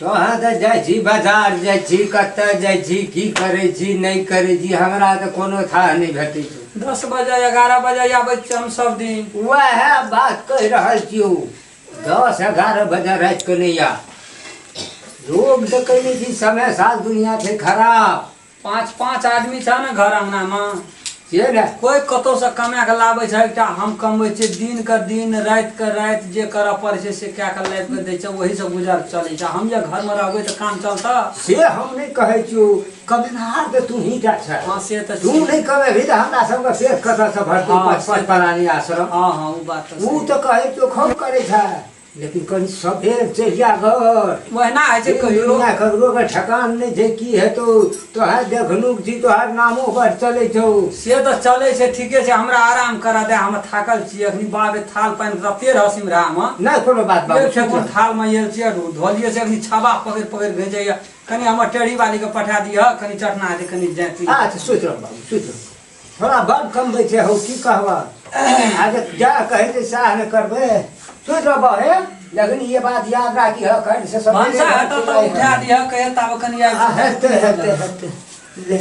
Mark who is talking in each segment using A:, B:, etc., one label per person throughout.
A: तो हाँ तो जाइ छी बाजार जाइ छी कत्ते जाइ छी की करे छी नहीं करे छी हमरा तो कोनो था नहीं भेटै छै
B: 10 बजे 11 बजे आबै छी हम सब दिन
A: वह बात कह रहल छियौ 10-11 बजे रात के नहीं आ लोग देखे नहीं छी समय साल दुनिया छै खराब
B: 5 आदमी छ ना घर अंगना में
A: से ने
B: कोई कतौ से कमा के लाबै छै एकटा हम कमबै छियै दिन के दिन रात के रात जे करऽ पड़ै छै से कए के लाबि के दै छै वही से गुजर चलै छै हम जे घर में रहबै त काम चलता
A: से हम नहीं कहै छियौ कमेनहार त तू ही जा छै
B: हां से त
A: तू नहीं कमेबी त हमरा सब के पेट कतऽ से भरतै पाँच प्राणी आश्रम
B: हां उ बात त
A: उ त कहै छियौ खूब करे छै लेकिन कहीं सफेद चढ़िया घर
B: वहना है जे कहियो
A: ना ककरो के ठकान नहीं छै की हेतौ तोहर देखनुक छी तोहर नामो पर चलै छौ
B: से त चलै छै ठीके छै हमरा आराम करा दे हम थाकल छी अखनी बाबे थाल पानी रते रहसिम राम
A: ना कोनो बात बाबू
B: देखो थाल में येल छै धोलिए से अखनी छाबा पकड़ पकड़ भेजैया कनी हमर टेढ़ी वाली के पठा दिया कनी चटना दे कनी जाती
A: अच्छा सोच रह बाबू सोच रह थोड़ा बड़ कम दै छै हो की कहबा आगे जा कहै छै साह ने करबे सोच रह बा हे लेकिन ये बात याद राखी ह कर से सब
B: भांसा हटा तो उठा दिया कहे तब कनी आ
A: हेते ले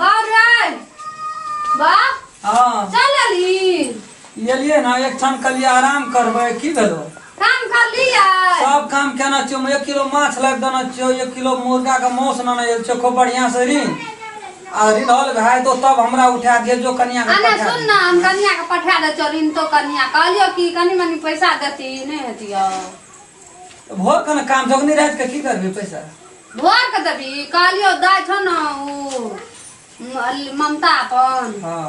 C: बारे बा
B: हां
C: चल अली
B: एलिए ना एक क्षण कलिए आराम करबै की भेलो
C: काम कर लिया
B: सब काम केना छियो 1 किलो माछ लाग देना छियो 1 किलो मुर्गा के मांस न एल छै खूब बढ़िया से री आ रिधल भाई तो तब हमरा उठा दे जो कन्या के
C: अने
B: पठा
C: सुन ना हम कन्या के पठा दे चोरिन तो कन्या कहलियो कि कनी मनी पैसा देती नहीं हेतियो
B: भोर कने काम जोगनी रात के की करबी पैसा
C: भोर के देबी कहलियो दाय छो ना उ ममता अपन
B: हां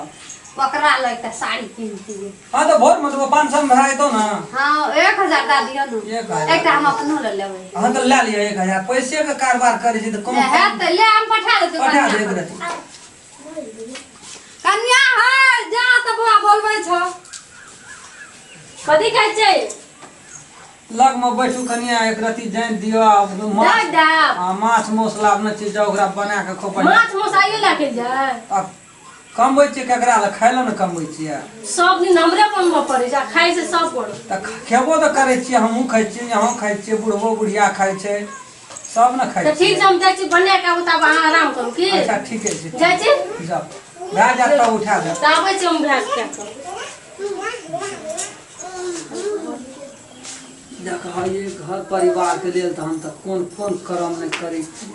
C: ओकरा लइका साड़ी किनती
B: हां तो भोर में तो 500 में भाई तो ना
C: हां 1000 दा दियो ना एकटा हम अपनो ले लेबै
B: हां तो ले लियो 1000 पैसे के कारोबार करे छी तो कम
C: है त ले हम पठा देते
B: पठा दे एकरती
C: कन्या है जा त बुआ बोलबै छ कथि कहै छै
B: लग में बैठू कनिया एकरती जान दियो माछ माछ मौस लाबने छी जा ओकरा बना के खूब
C: माछ मौसाइयो लाके जाय
B: अब कमबै छी केकरा ल खाइला न कमबै छी
C: सब दिन हमरे बनबो पड़े जा खाइ से सब पड़ो
B: त खेबो त करे छी हमहु खाइ छी यहां खाइ छी बुढ़बो बुढ़िया खाइ छै सब न खाइ
C: त ठीक हम जाय छी बना के तब अहाँ आराम करू की
B: अच्छा ठीक है
C: जाय छी
B: जा भा जा त उठा दे
C: त आबै छी हम भैंस के
B: देख ये घर परिवार के लेल त हम त कोन करम नहीं करै छी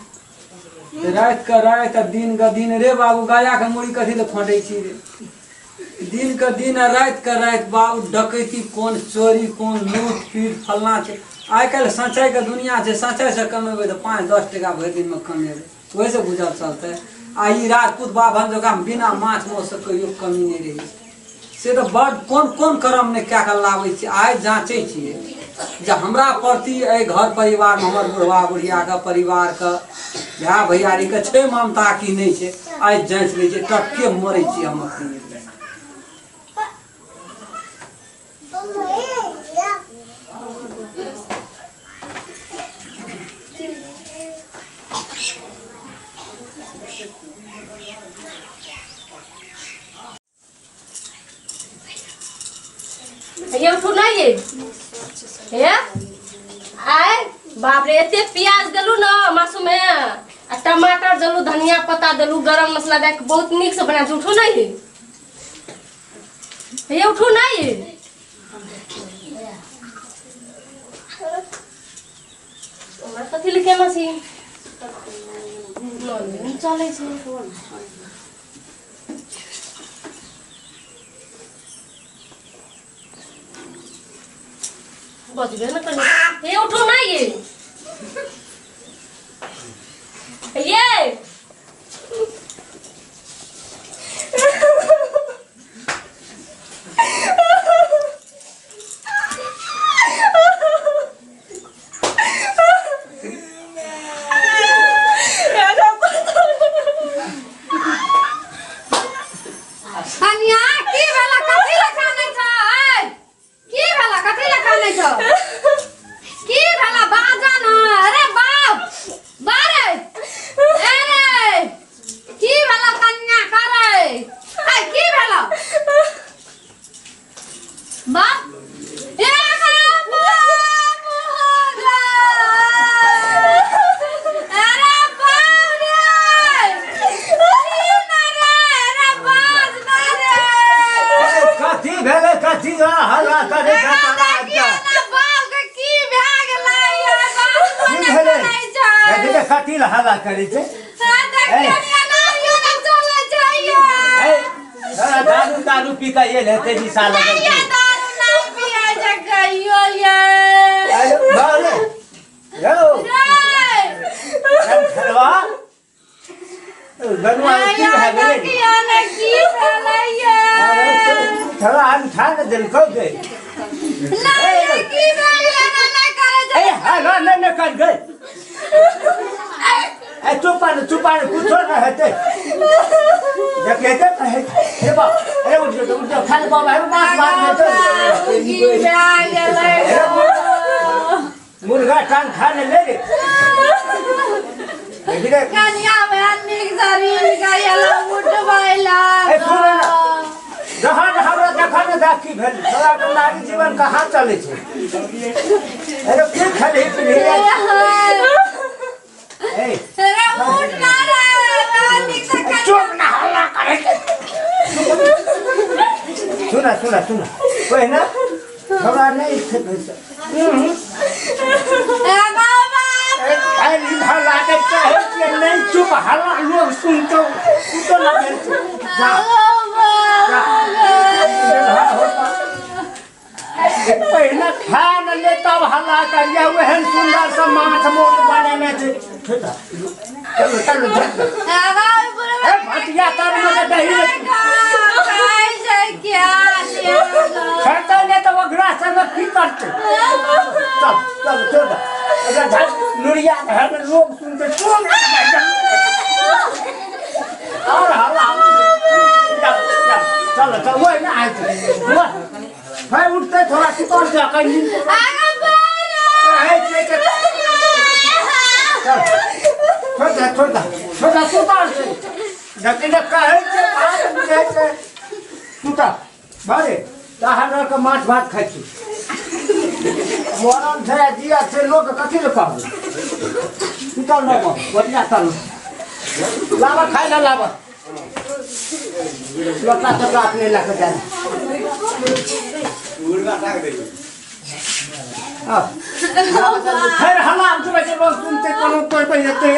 B: रात के रात दिन के दिन रे बाबू गाया के मुड़ी कथी ले फाटै छी रे दिन के दिन रात के रात बाबू डकैती कोन चोरी कोन लूट पीट फलना छै आइ काल सच्चाई के दुनिया छै सच्चाई से कमेबै त 5-10 टका भरि दिन में कमेबै ओहि से गुजर चलतै आ ई राजपूत बाभन जगह बिना माछ मौस से कहियो कमी नहीं रही से तो बड़ कोन करम ने क्या कर लाबै छी आइ जांचै छी जे हमरा प्रति ए घर परिवार में हमर बुढ़वा बुढ़िया के परिवार के भाई भैयारी के छै ममता की नहीं छै आइ जांच लै छै टटके मरै छी हम अपने
C: ये उठू ना ये आय बाप रे एते प्याज देलु ना मासु में आ टमाटर देलु धनिया पत्ता देलु गरम मसाला दे के बहुत नीक से बना उठू ना ये उठू ना ये हमरा कथि लिखे मसी नहीं चले छै बजबे न कनी ये उठो ना ये कन्या की भेला कथि लखा नहीं छै की भेला कथि लखा नहीं छै की भेला बाजा न अरे बाप बारे अरे बाप ए बाप होगा अरे बाप रे ना रे अरे बाज ना रे
A: कथी भेले कथी हल्ला करे कथी हल्ला करे छै दारू दारू पी के ये लेते निशा लगे थोड़ा अनठान दिलको दे नहीं कर गए चुपा कुछ न हेते जब कहते हे बा अरे उठ खाने बाबा है बात मुर्गा टांग खाने ले रे
C: कन्या बहन मिक्सरी का येला उठवाइला
A: जहाँ हमरा देखा न देखी भेल तोरा के नारी जीवन कहाँ चले छै अरे की खाली पी
C: अरे उठ ना रे
A: चुप ना हल्ला करे सुना कोई ना हमरा नहीं हल्ला के नहीं चुप हल्ला लोग सुनतो तो ना पहले खा न ले तब हल्ला करिया वहन सुंदर सा माछ मोट बने में चलो भटिया तर में दही ने तो वगरा से में की करते चल अगर नुरिया घर में लोग सुनते कौन और हल्ला चल वो ना आए भाई उठते थोड़ा सुतर जा कहीं छोटा सुतर से लेकिन कहे से बात बुझे से सुता बारे ताहर के माछ भात खाइ छी मोरन छै जिया छै लोग कथि ले कहबे सुतल न बढ़िया चल लावा खाइ ना लावा लोटा तो अपने लेके जा मुर्गा टांग दे फिर हलाल जो बच्चे लोग सुनते कोनो कोई कोई येते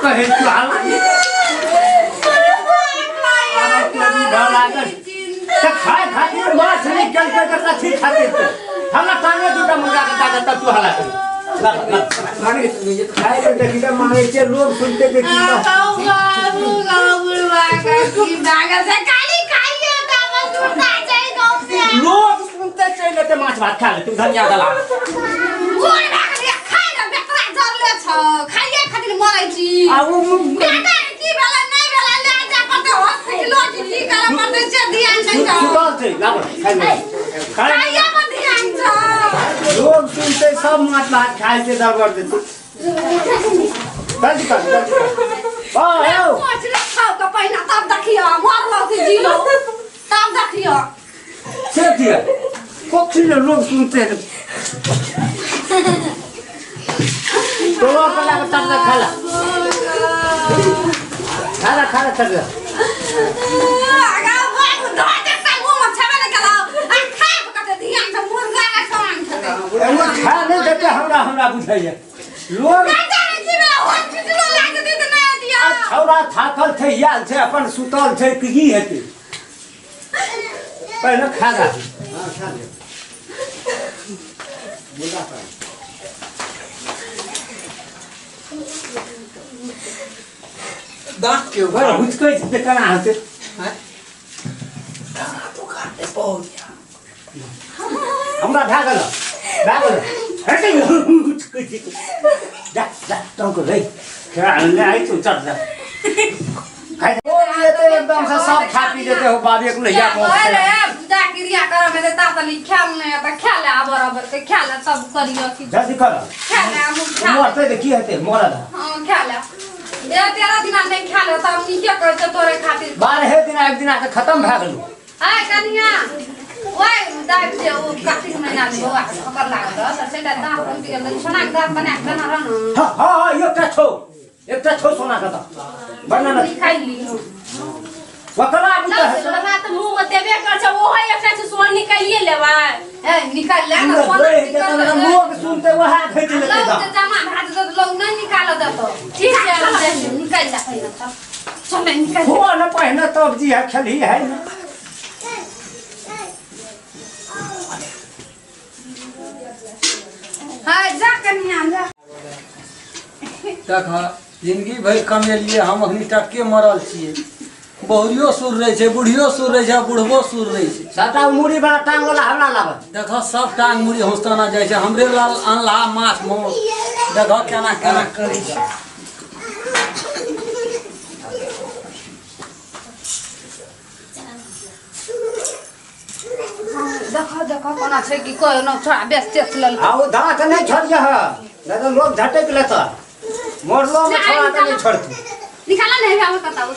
A: कहे तू हला खाए खातिर माछ नहीं चलते करता ठीक खाते हला टांगे दूटा मुर्गा के दादा तब तू हला माने खाए तो देखिए मारे के लोग सुनते देखिए लोग सुनते चले ते माछ भात खा ले तू धनिया गला
C: खाइए खातिर मरै छी
A: आ वो
C: बेटा की भेला नहीं भेला ले जा पड़ते हॉस्पिटल की करे पड़ते से ध्यान नहीं दो
A: सुतल छै लाबो
C: खाइए पर ध्यान छ
A: लोग सुनते सब माछ भात खाए से दरबर देते जल्दी कर आओ
C: कुछ खाओ का पहिला तब देखियो मरलो की जीलो तब देखियो
A: से दिया कुछ लोग सुनते तो पला का तक खाला तक
C: आगा बाबू दो देखता मुंह में छावे निकला आ खाए कते ध्यान से मुर्गा का सामान छते
A: खा नहीं देते हमरा बुझाइए लोग
C: हॉस्पिटल लाग दे त नहीं दिया
A: छौरा थाकल छै याल छै अपन सुतल छै की हेतै पहले खा ला हां खा ले मुर्गा का
B: दांत के
A: घर हुचकै छै केना हेतै
B: हैं
A: तो काटे पौया हमरा भागल हटे हुचकै छै जा तंको रे क्या ले आई तू चल जा खाइ ये तो एकदम से सब खा पी जेते हो बाबे को लइया को
C: अरे जा क्रिया कर में ता तली खेल ने त खेल आ बराबर के खेल सब करियो की
A: जल्दी कर
C: खेल आ मुख खेल
A: मरते त की हेतै मरल
C: हां खेल ए 13 दिन नहीं खेल त नीचे कर तोरे खातिर
A: 12 दिन एक दिन आके खत्म भ गेल
C: आ कनिया ओए
D: आबि जे ओ कार्तिक महिना में बौआ के ठोकर लागल रह त सेटा दाँत टूटि गेल सोना के दाँत बना के देना रह न
A: हाँ हाँ एकटा छो सोना का दाँत बना न
D: खाइ ली
A: वकरा बुझा है
C: सोना त मुंह में देबे कर छ ओहो एकटा से सोना निकालिए लेबै
D: ए निकाल ले न सोना निकाल
A: मुंह के सुनते वहा खैच लेते
D: लोग
A: दाँत
D: जे जमा भात दे लोग नहीं निकाल देतो
C: ठीक है हम दे
D: निकाल ले पहिने त चल निकाल
A: हो न पहिने तब जी है खली है न
D: हां जा कनिया जा
B: देख जिंदगी भरि कमेलिए हम अखनी टक्के मरल छियै बहुरियो सुर रहे छै बुढ़ियो सुर रहे छै बुढ़बो सुर रहे छै
A: साटा मुड़ी बड़ा टांग वाला हमरा लागल
B: देख सब टांग मुड़ी हौसताना जाइ छै हमरे लाल अनला माछ मौस देख केना केना करै छै
D: देखो कोना छै कि कोई न छोड़ा बेस तेस लल
A: आ वो दांत नहीं छोड़िए है नहीं तो लोग झटक लेता मोरलो में छोड़ा के नहीं छोड़ती
D: निकाला नहीं हम बताओ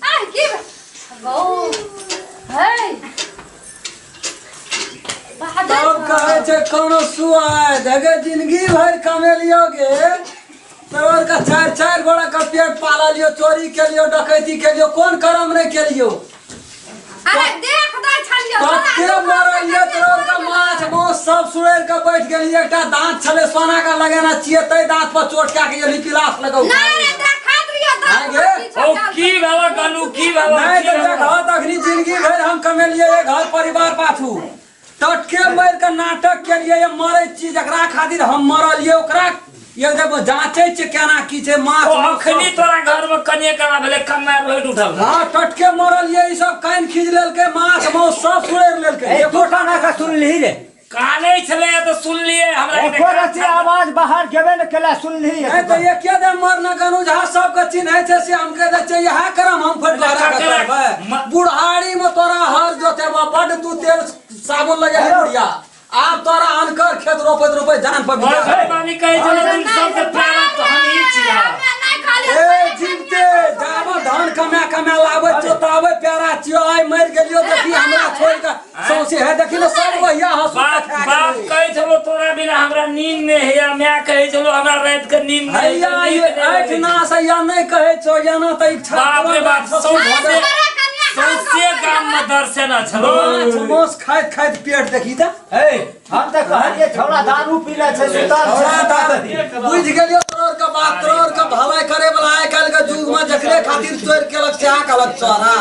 D: आ की गो हे
B: तब कहे छै कोनो सुआय देखे जिंदगी भरि कमेलियोगे तोर का चार गोड़ा का पेट पाला लियो चोरी के लियो डकैती के लियो कोन कर्म नहीं के लियो
D: अरे देख दा छलियो
B: तते मरलिए तोर का माछ मौस सब सुरेर के बैठ गेली एकटा दांत छले सोना का लगाना चाहिए तै दांत पर चोट क्या के ये पिलास लगाऊ
D: नहीं रे देखा दियो दांत
E: ओ की बाबा कानू की बाबा
B: नहीं तो देखा तखनी जिंदगी भर हम कमेलिए ये घर परिवार पाछू टटके मर के नाटक के लिए ये मरे चीज एकरा खातिर हम मरलिए ओकरा ये देखो जांचे छ केना की छै माछ
E: ओ अखनी तोरा घर में कनिए कना भेले कमार भेट उठल
B: हां टटके मरल ये ई सब कान खींच लेल के माछ मौस सब सुरेर लेल के
A: ए टोटा ना का सुन ली रे
E: काने छले तो सुन लिए हमरा
A: एको रति आवाज बाहर गेबे न केला सुन ली
B: नहीं तो ये के दे मर न गनु जहां सब के चिन्ह छै से हमके दे छै यहा करम हम फट लगा के करबै बुढ़ाड़ी में तोरा हर जोते बड तू तेल साबुन लगे बुढ़िया आप तोरा अनकर खेत रोपे जान पर
E: पानी कहे चलो तुम सब के प्यारा तो हम ही छिया
D: नहीं खाली
B: ए जिनते जाबो धान कमा लाबे जोताबे प्यारा छियो आइ मर गेलियो देखी हमरा छोड़ के सौसे है देखी न सब भैया हंसू के
E: बाप कहे चलो तोरा बिना हमरा नींद में है या मैं कहे चलो हमरा रात के नींद में
B: भैया ये आठ ना से या नहीं कहे छो या ना त इच्छा
E: बाप रे बाप सौसे गाम में दर्शन छलो
B: मोस खाइत पेट देखी त
A: ए हम त कहलिए छोड़ा दारू पीले छै सुतार
B: बुझ गेलियो तोर के बात तोर के भलाई करे वाला आइ काल के युग में जकरे खातिर तोर के लग से आकलक चोरा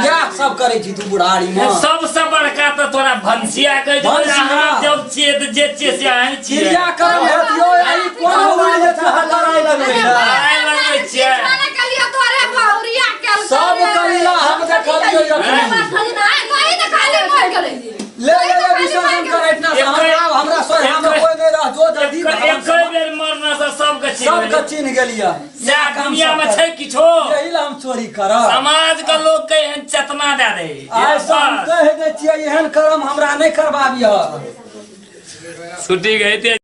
B: या सब करे छी तू बुढ़ाड़ी में
E: सबसे बड़का तो तोरा भंसिया कहे हम जब चेत जे चे से आइ छी
B: चिड़िया करम हेतियो आई कोन होई जे तू लड़ाई लगबे
E: आइ लगबे छी
D: खाने के लिए तोरे बहुरिया के
B: सब कलिला हम देखलियो जखनी
D: नहीं तो खाली मर गेलै
B: ले विसर्जन करैत ना हमरा सोय हम कोई नहीं रह जो जल्दी
E: एक बेर मरना से
B: सबके चिन्ह गेलिया
E: या दुनिया में छै किछो
B: यही ला हम चोरी करब
E: समाज के लोग के एहन चेतना दे दे
B: आइ सब कह दे छियै एहन कर्म हमरा नहीं करबाबिय
E: छुट्टी गई